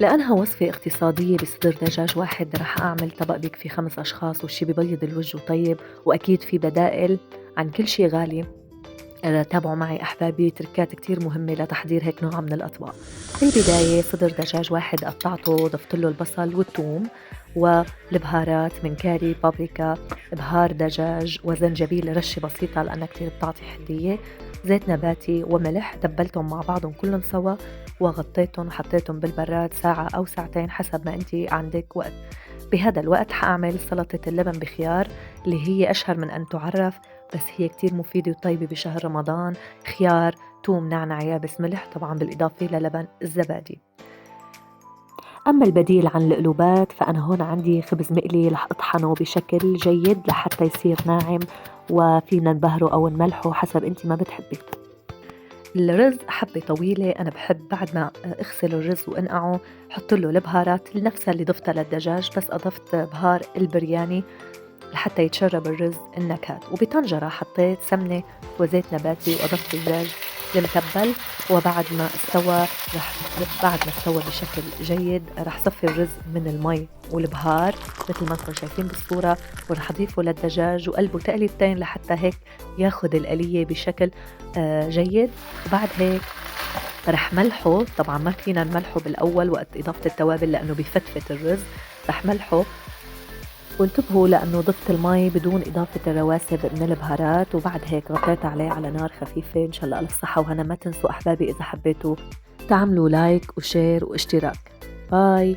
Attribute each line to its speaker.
Speaker 1: لأنها وصفة اقتصادية بصدر دجاج واحد رح أعمل طبق بيكفي 5 أشخاص والشي ببيض الوجه وطيب، وأكيد في بدائل عن كل شي غالي. تابعوا معي أحبابي تركات كتير مهمة لتحضير هيك نوع من الأطباق. بالبداية صدر دجاج واحد قطعته، ضفت له البصل والثوم والبهارات من كاري، بابريكا، بهار دجاج وزنجبيل رشة بسيطة لأنها كتير بتعطي حدية، زيت نباتي وملح. تبلتهم مع بعضهم كلهم سوا وغطيتهم وحطيتهم بالبراد ساعة أو ساعتين حسب ما أنت عندك وقت. بهذا الوقت حأعمل سلطة اللبن بخيار اللي هي أشهر من أن تعرف، بس هي كتير مفيدة وطيبة بشهر رمضان. خيار، توم، نعناع يابس، ملح، طبعا بالإضافة للبن الزبادي. أما البديل عن القلوبات فأنا هون عندي خبز مقلي رح أطحنه بشكل جيد لحتى يصير ناعم، وفينا نبهره أو نملحه حسب أنت ما بتحبي. الرز حبة طويلة، أنا بحب بعد ما أغسل الرز وأنقعه حط له البهارات نفسها اللي ضفتها للدجاج، بس أضفت بهار البرياني لحتى يتشرب الرز النكهات. وبطنجرة حطيت سمنة وزيت نباتي وأضفت الدجاج المتبل. وبعد ما استوى بعد ما استوى بشكل جيد رح صفي الرز من المي والبهار مثل ما انتم شايفين بالصورة، ورح أضيفه للدجاج وقلبه تقليبتين لحتى هيك ياخد القلية بشكل جيد. وبعد هيك رح ملحه، طبعا ما فينا نملحه بالأول وقت إضافة التوابل لأنه بفتفت الرز، رح ملحه. وانتبهوا لأنه ضفت المي بدون إضافة الرواسب من البهارات، وبعد هيك غطيت عليه على نار خفيفة. إن شاء الله على الصحة وهنا. ما تنسوا أحبابي إذا حبيتوا تعملوا لايك وشير واشتراك. باي.